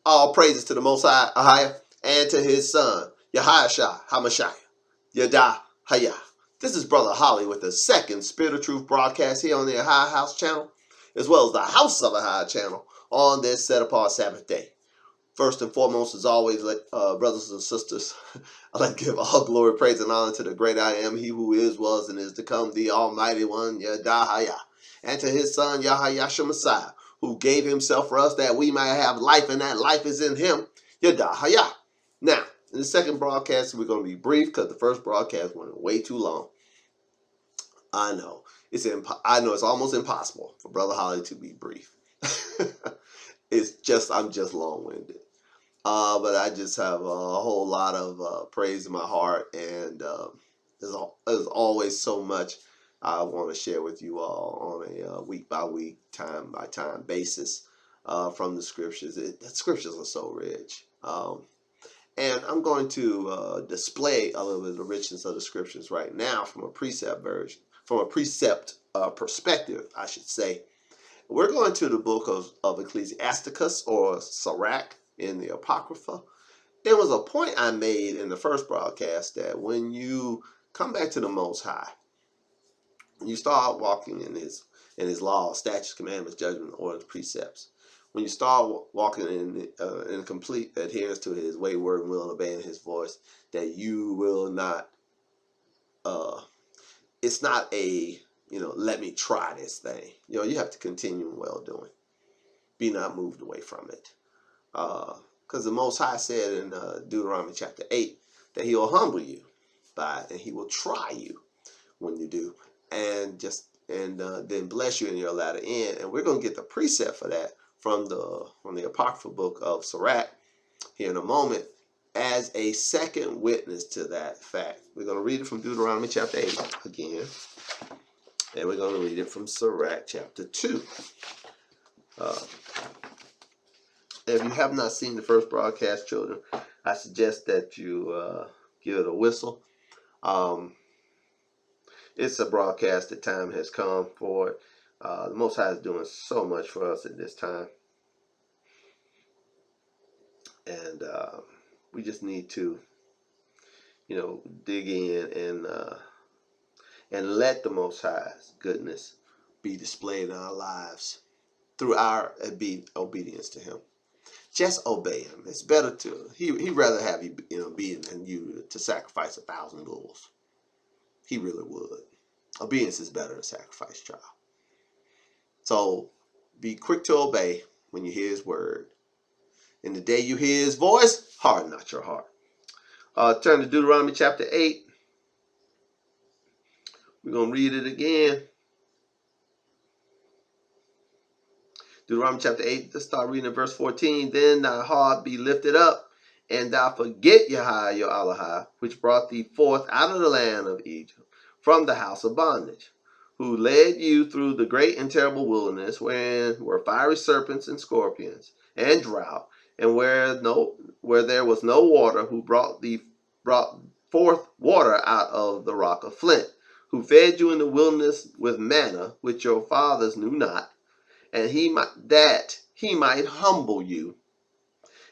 All praises to the Most High, AHAYAH, and to his son, Yahayash HaMashiach, AHAYAH. This is Brother Holly with the second Spirit of Truth broadcast here on the AHAYAH'S channel, as well as the House of AHAYAH channel on this set-apart Sabbath day. First and foremost, as always, brothers and sisters, I'd like to give all glory, praise, and honor to the great I am, he who is, was, and is to come, the Almighty One, Yadahayah, and to his son, Yahayash Messiah, who gave himself for us that we might have life, and that life is in him, Yadahayah. Now, in the second broadcast, we're going to be brief because the first broadcast went way too long. I know it's almost impossible for Brother Holly to be brief. I'm just long-winded. But I just have a whole lot of praise in my heart, and there's always so much I want to share with you all on a week-by-week, time-by-time basis from the scriptures. The scriptures are so rich. And I'm going to display a little bit of the richness of the scriptures right now from a precept perspective, I should say. We're going to the book of Ecclesiasticus, or Sirach, in the Apocrypha. There was a point I made in the first broadcast that when you come back to the Most High, when you start walking in his laws, statutes, commandments, judgments, orders, precepts, when you start walking in complete adherence to his way, word, and will, and obeying his voice, that you will not, it's not a, let me try this thing. You have to continue in well-doing. Be not moved away from it. Because the Most High said in Deuteronomy chapter 8 that he will humble you and he will try you when you do, and then bless you in your latter end. And we're going to get the precept for that from the Apocryphal book of Sirach here in a moment as a second witness to that fact. We're going to read it from Deuteronomy chapter 8 again, and we're going to read it from Sirach chapter 2. If you have not seen the first broadcast, children, I suggest that you give it a whistle. It's a broadcast that time has come for it. The Most High is doing so much for us at this time. And we just need to, dig in and let the Most High's goodness be displayed in our lives through our obedience to him. Just obey him. It's better he'd rather have you, obedient than you to sacrifice 1,000 bulls. He really would. Obedience is better than sacrifice, child. So be quick to obey when you hear his word. And the day you hear his voice, harden not your heart. Turn to Deuteronomy chapter 8. We're going to read it again. Deuteronomy chapter 8, let's start reading in verse 14. Then thy heart be lifted up, and thou forget Yahweh your Elohim, which brought thee forth out of the land of Egypt, from the house of bondage, who led you through the great and terrible wilderness, wherein were fiery serpents and scorpions, and drought, and where there was no water, who brought forth water out of the rock of flint, who fed you in the wilderness with manna, which your fathers knew not, and that he might humble you,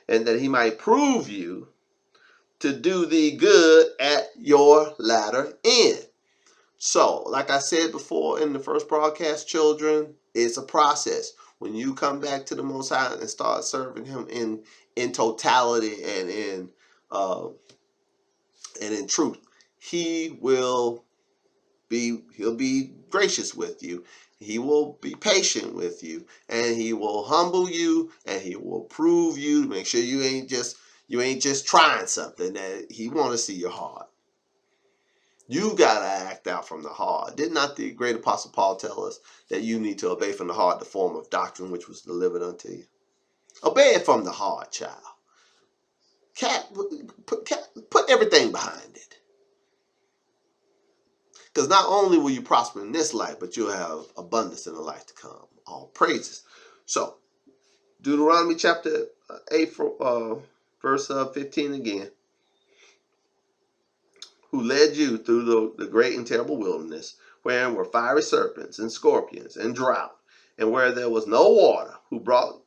and that he might prove you, to do thee good at your latter end. So, like I said before in the first broadcast, children, it's a process. When you come back to the Most High and start serving him in totality and in truth, he'll be gracious with you. He will be patient with you, and he will humble you, and he will prove you to make sure you ain't just trying something, that he want to see your heart. You got to act out from the heart. Did not the great apostle Paul tell us that you need to obey from the heart the form of doctrine which was delivered unto you? Obey it from the heart, child. Put everything behind it. Because not only will you prosper in this life, but you'll have abundance in the life to come. All praises. So, Deuteronomy chapter 8, verse 15 again. Who led you through the great and terrible wilderness, wherein were fiery serpents and scorpions and drought, and where there was no water, who brought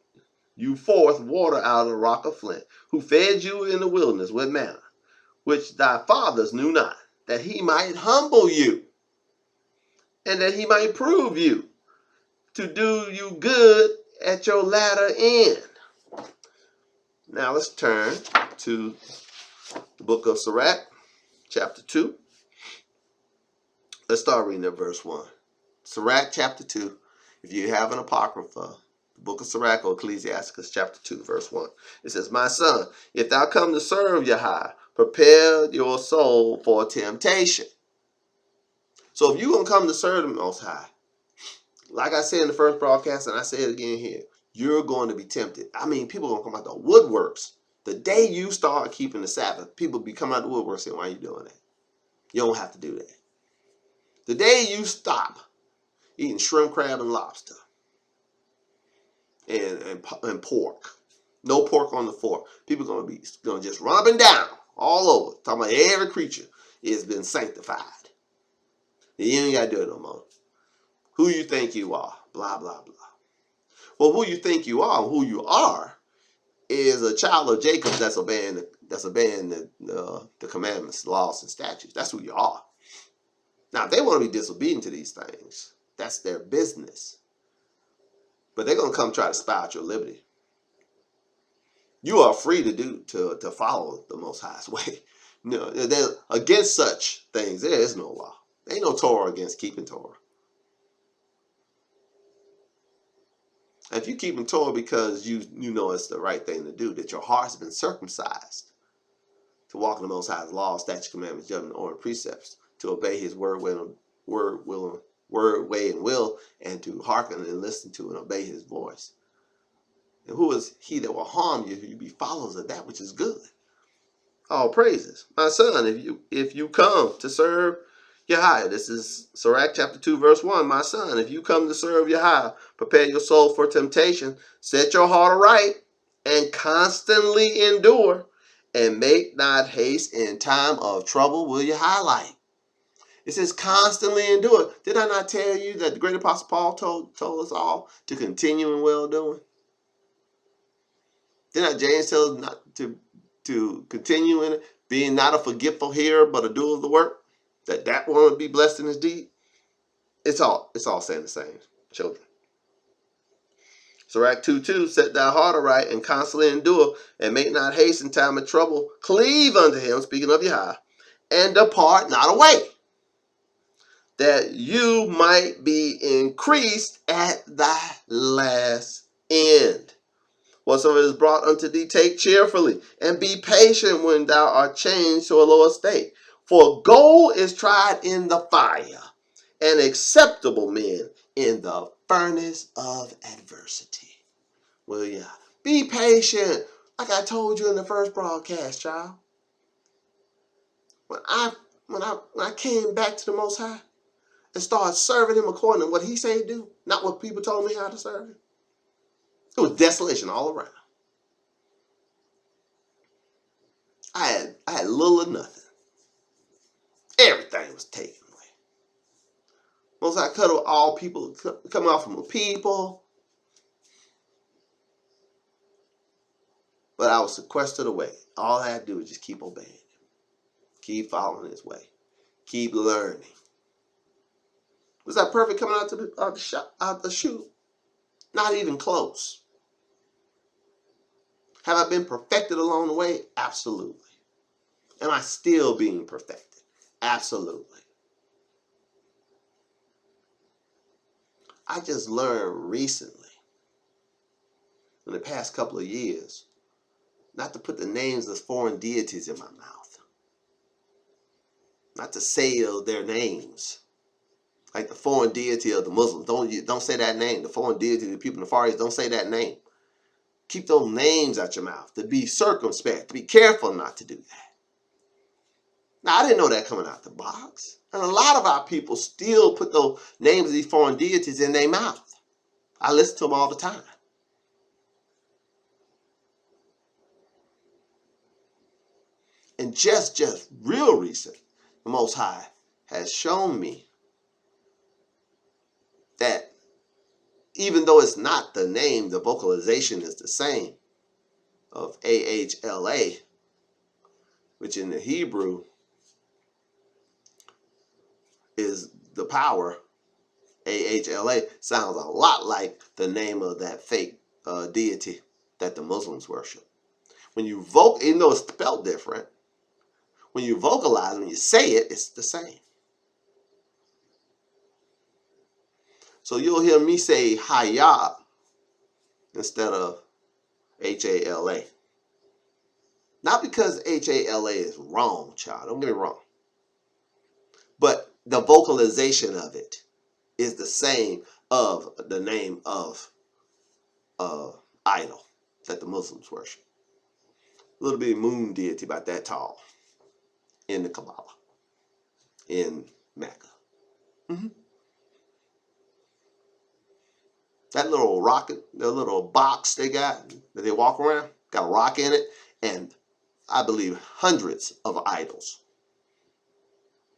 you forth water out of the rock of flint, who fed you in the wilderness with manna, which thy fathers knew not, that he might humble you, and that he might prove you, to do you good at your latter end. Now let's turn to the book of Sirach, chapter 2. Let's start reading at verse 1. Sirach, chapter 2. If you have an apocrypha, the book of Sirach or Ecclesiasticus, chapter 2, verse 1. It says, my son, if thou come to serve Yahweh, prepare your soul for temptation. So if you're going to come to serve the Most High, like I said in the first broadcast, and I say it again here, you're going to be tempted. I mean, people are going to come out the woodworks. The day you start keeping the Sabbath, people be coming out the woodworks saying, why are you doing that? You don't have to do that. The day you stop eating shrimp, crab, and lobster, and pork, no pork on the fork, people are going to just run up and down all over, talking about every creature has been sanctified. You ain't got to do it no more. Who you think you are, blah, blah, blah. Well, who you think you are, who you are, is a child of Jacob that's obeying the commandments, the laws, and statutes. That's who you are. Now, if they want to be disobedient to these things, that's their business. But they're going to come try to spy out your liberty. You are free to follow the Most High's way. No, against such things, there is no law. There ain't no Torah against keeping Torah. And if you keep Torah because you know it's the right thing to do, that your heart's been circumcised to walk in the Most High's law, statutes, commandments, judgment, order, and precepts, to obey His word, way, and will, and to hearken and listen to and obey His voice. And who is he that will harm you if you be followers of that which is good? All praises. My son, if you come to serve Yahweh, this is Sirach chapter 2, verse 1. My son, if you come to serve Yahweh, prepare your soul for temptation, set your heart aright, and constantly endure, and make not haste in time of trouble. Will you highlight? It says constantly endure. Did I not tell you that the great apostle Paul told us all to continue in well doing? Did not James tell us not to continue in it, being not a forgetful hearer, but a doer of the work? That one would be blessed in his deed. It's all saying the same, children. Sirach 2:2, set thy heart aright and constantly endure, and make not haste in time of trouble. Cleave unto him, speaking of Yahweh, and depart not away, that you might be increased at thy last end. Whatsoever is brought unto thee, take cheerfully, and be patient when thou art changed to a lower state. For gold is tried in the fire, and acceptable men in the furnace of adversity. Well, yeah. Be patient. Like I told you in the first broadcast, child. When I came back to the Most High and started serving Him according to what He said do, not what people told me how to serve Him, it was desolation all around. I had little or nothing. Everything was taken away. Most I cut off all people, coming off from the people. But I was sequestered away. All I had to do was just keep obeying Him. Keep following His way. Keep learning. Was I perfect coming out the chute? Not even close. Have I been perfected along the way? Absolutely. Am I still being perfected? Absolutely. I just learned recently, in the past couple of years, not to put the names of foreign deities in my mouth. Not to say their names. Like the foreign deity of the Muslims. Don't say that name. The foreign deity of the people in the Far East, don't say that name. Keep those names out your mouth. To be circumspect. To be careful not to do that. Now, I didn't know that coming out the box. And a lot of our people still put those names of these foreign deities in their mouth. I listen to them all the time. And just real recent, the Most High has shown me that even though it's not the name, the vocalization is the same of AHLA, which in the Hebrew is the power. AHLA sounds a lot like the name of that fake deity that the Muslims worship. When you even though it's spelled different, when you vocalize, when you say it, it's the same. So you'll hear me say Hayah instead of H-A-L-A. Not because H-A-L-A is wrong, child. Don't get me wrong. But the vocalization of it is the same of the name of idol that the Muslims worship. A little bitty moon deity about that tall in the Kabbalah in Mecca. That little rocket, the little box they got that they walk around, got a rock in it, and I believe hundreds of idols.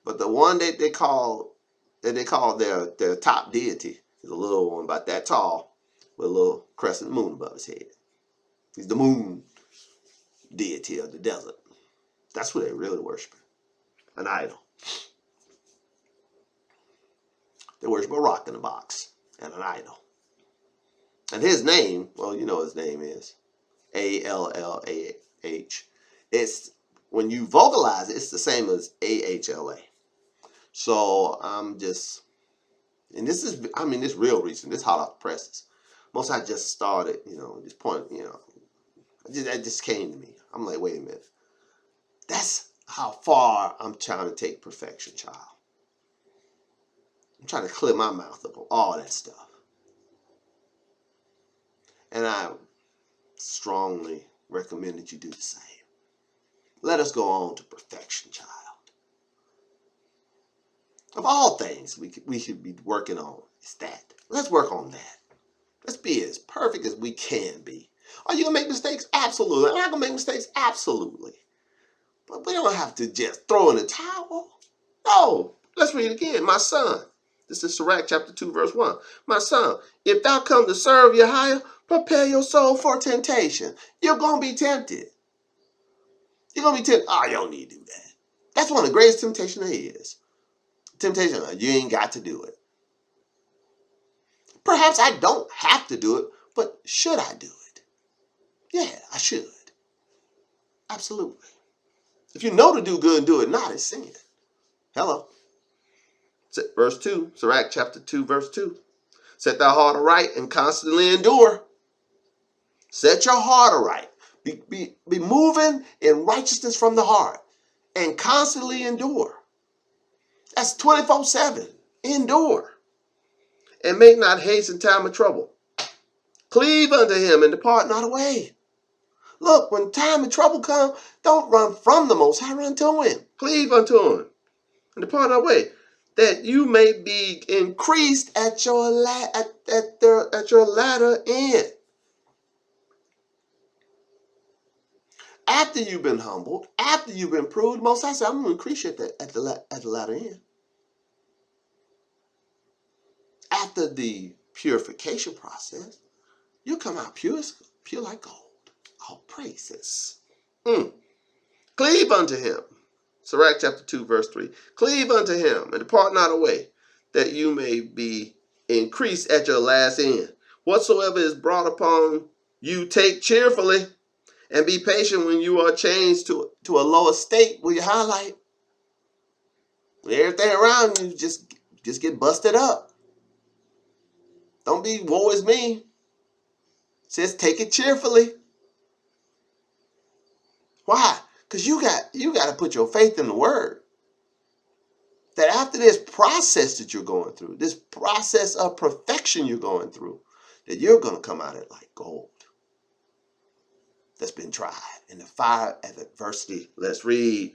But the one that they call their top deity is a little one about that tall with a little crescent moon above his head. He's the moon deity of the desert. That's what they really worship. An idol. They worship a rock in a box and an idol. And his name, well, you know his name is A-L-L-A-H. It's, when you vocalize it, it's the same as A-H-L-A. So I'm just, and this is, I mean, this real recent, this hot off the presses. Most I just started, this point, that just came to me. I'm like, wait a minute. That's how far I'm trying to take perfection, child. I'm trying to clear my mouth up of all that stuff. And I strongly recommend that you do the same. Let us go on to perfection, child. Of all things we should be working on is that. Let's work on that. Let's be as perfect as we can be. Are you going to make mistakes? Absolutely. Am I going to make mistakes? Absolutely. But we don't have to just throw in the towel. No. Let's read again. My son. This is Sirach chapter 2, verse 1. My son, if thou come to serve Yahweh, prepare your soul for temptation. You're going to be tempted. You're going to be tempted. Oh, you don't need to do that. That's one of the greatest temptations there is. Temptation, you ain't got to do it. Perhaps I don't have to do it, but should I do it? Yeah, I should. Absolutely. If you know to do good and do it not, it's sin. Hello. Verse 2, Sirach chapter 2, verse 2. Set thy heart aright and constantly endure. Set your heart aright. Be moving in righteousness from the heart and constantly endure. That's 24/7. Endure. And make not haste in time of trouble. Cleave unto him and depart not away. Look, when time of trouble comes, don't run from the Most High, run to him. Cleave unto him and depart not away, that you may be increased at your latter end. After you've been humbled, after you've been proved, Most High said, I'm going to increase you at the latter end. After the purification process, you come out pure like gold. All praises. Cleave unto him. Sirach chapter 2, verse 3. Cleave unto him and depart not away, that you may be increased at your last end. Whatsoever is brought upon you, take cheerfully, and be patient when you are changed to a lower state. Will you highlight? When everything around you just get busted up. Don't be woe is me. It says take it cheerfully. Why? Because you got to put your faith in the word. That after this process that you're going through, this process of perfection you're going through, that you're going to come out of it like gold that's been tried in the fire of adversity. Let's read.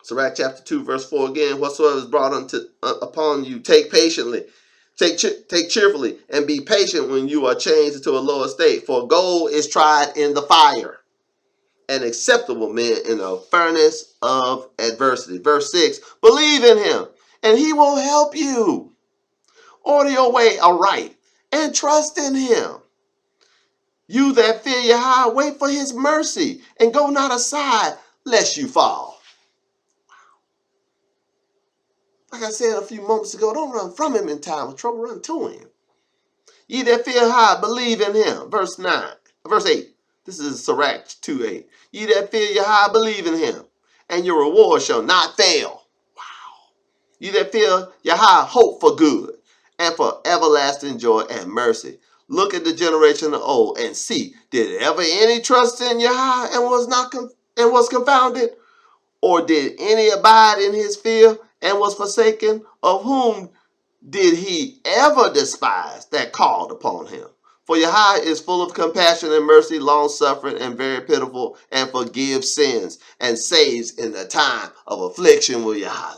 Sirach chapter 2, verse 4 again. Whatsoever is brought upon you, take patiently. Take cheerfully and be patient when you are changed into a lower state. For gold is tried in the fire, and acceptable men in the furnace of adversity. Verse 6, believe in him, and he will help you. Order your way aright and trust in him. You that fear Yahweh, wait for his mercy and go not aside lest you fall. Like I said a few moments ago, don't run from him in time of trouble, run to him. Ye that fear Yahweh, believe in him. Verse 8. This is Sirach 2:8. Ye that fear Yahweh, believe in him, and your reward shall not fail. You that fear Yahweh, hope for good, and for everlasting joy and mercy. Look at the generation of old and see, did ever any trust in Yahweh and was confounded? Or did any abide in his fear and was forsaken? Of whom did he ever despise that called upon him? For Yahweh is full of compassion and mercy, long-suffering and very pitiful, and forgives sins, and saves in the time of affliction with Yahweh.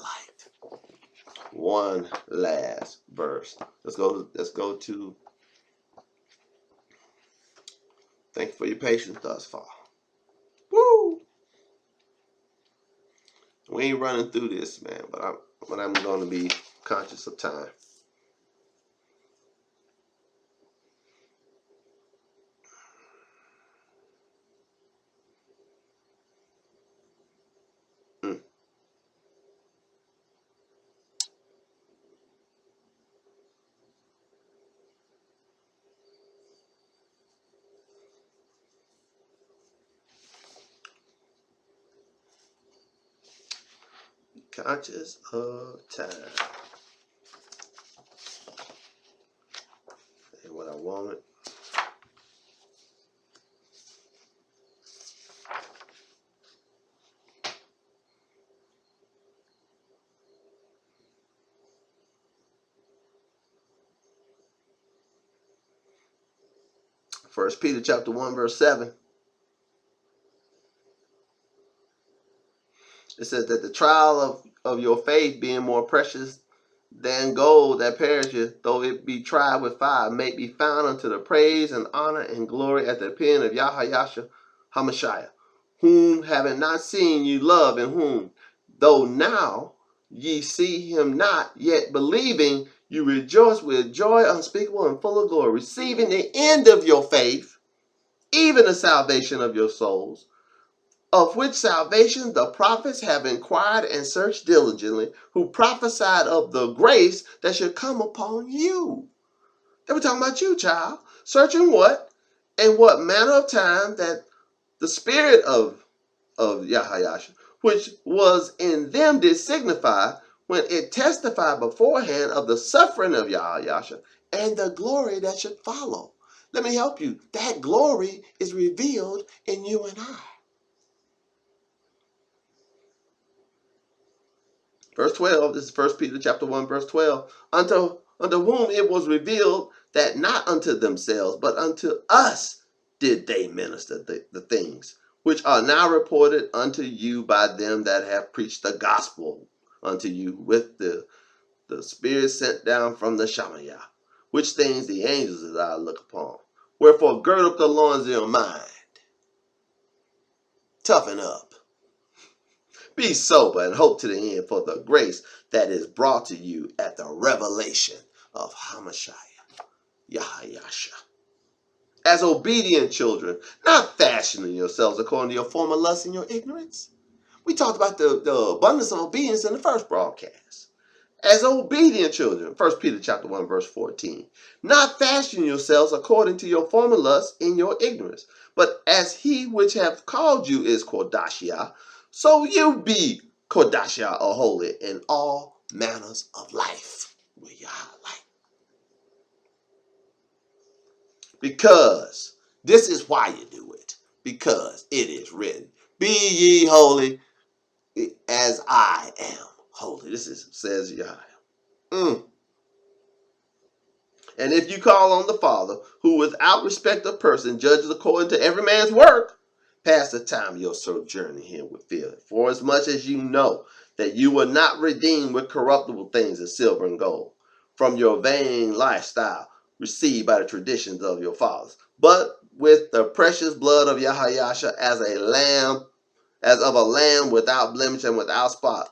One last verse. Let's go to thank you for your patience thus far. Woo! We ain't running through this, man, but I'm going to be conscious of time. Conscious of time. And what I wanted. First Peter chapter 1, verse 7. It says that the trial of your faith being more precious than gold that perisheth, though it be tried with fire, may be found unto the praise and honor and glory at the appearing of Yahweh HaMashiach, whom having not seen you love, in whom, though now ye see him not, yet believing, you rejoice with joy unspeakable and full of glory, receiving the end of your faith, even the salvation of your souls, of which salvation the prophets have inquired and searched diligently, who prophesied of the grace that should come upon you. They were talking about you, child. Searching what? And what manner of time that the spirit of Yahweh, which was in them, did signify, when it testified beforehand of the suffering of Yahweh and the glory that should follow. Let me help you. That glory is revealed in you and I. Verse 12, this is 1 Peter chapter 1, verse 12. Unto whom it was revealed that not unto themselves, but unto us did they minister the things, which are now reported unto you by them that have preached the gospel unto you with the Spirit sent down from the Shamayah, which things the angels desire look upon. Wherefore gird up the loins of your mind. Toughen up. Be sober and hope to the end for the grace that is brought to you at the revelation of Hamashiach, Yahayasha. As obedient children, not fashioning yourselves according to your former lusts and your ignorance. We talked about the abundance of obedience in the first broadcast. As obedient children, 1 Peter chapter 1, verse 14. Not fashioning yourselves according to your former lusts in your ignorance, but as he which hath called you is Kodashia, so you be Kodashia or holy in all manners of life. Because this is why you do it. Because it is written, be ye holy as I am holy. Says Yahweh. And if you call on the Father, who without respect of person judges according to every man's work, pass the time of your sojourning here with fear. For as much as you know that you were not redeemed with corruptible things as silver and gold, from your vain lifestyle received by the traditions of your fathers, but with the precious blood of Yahayasha as of a lamb without blemish and without spot,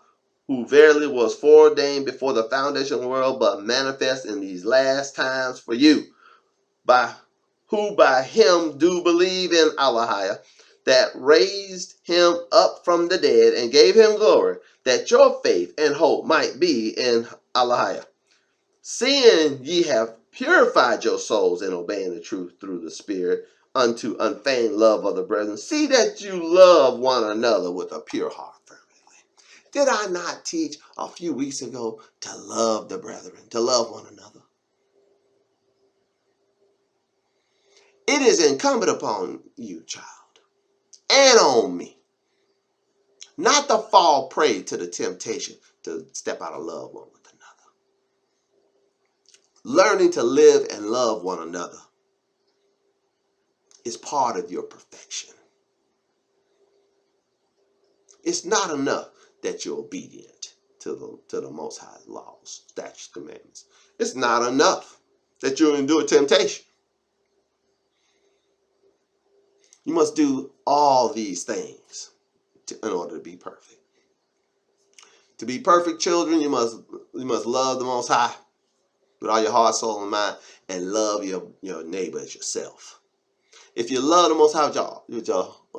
who verily was foreordained before the foundation of the world, but manifest in these last times for you, by him do believe in AHAYAH, that raised him up from the dead and gave him glory, that your faith and hope might be in AHAYAH. Seeing ye have purified your souls in obeying the truth through the Spirit unto unfeigned love of the brethren, see that you love one another with a pure heart fervently. Did I not teach a few weeks ago to love the brethren, to love one another? It is incumbent upon you, child, and on me, not to fall prey to the temptation to step out of love one with another. Learning to live and love one another is part of your perfection. It's not enough that you're obedient to the Most High's laws, statutes, commandments. It's not enough that you endure temptation. You must do all these things in order to be perfect. To be perfect children, you must love the Most High with all your heart, soul, and mind, and love your neighbor as yourself. If you love the Most High with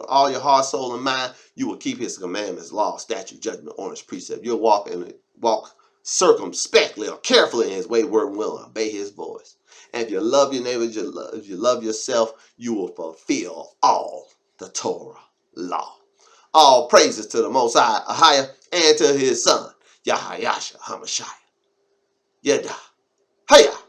all your heart, soul, and mind, you will keep His commandments, law, statute, judgment, ordinance, precept. You'll walk circumspectly or carefully in His way, word, and will, and obey His voice. And if you love your neighbor, if you love yourself, you will fulfill all the Torah law. All praises to the Most High, AHAYAH, and to His Son, Yahayasha HaMashiach. Yada. Hayah.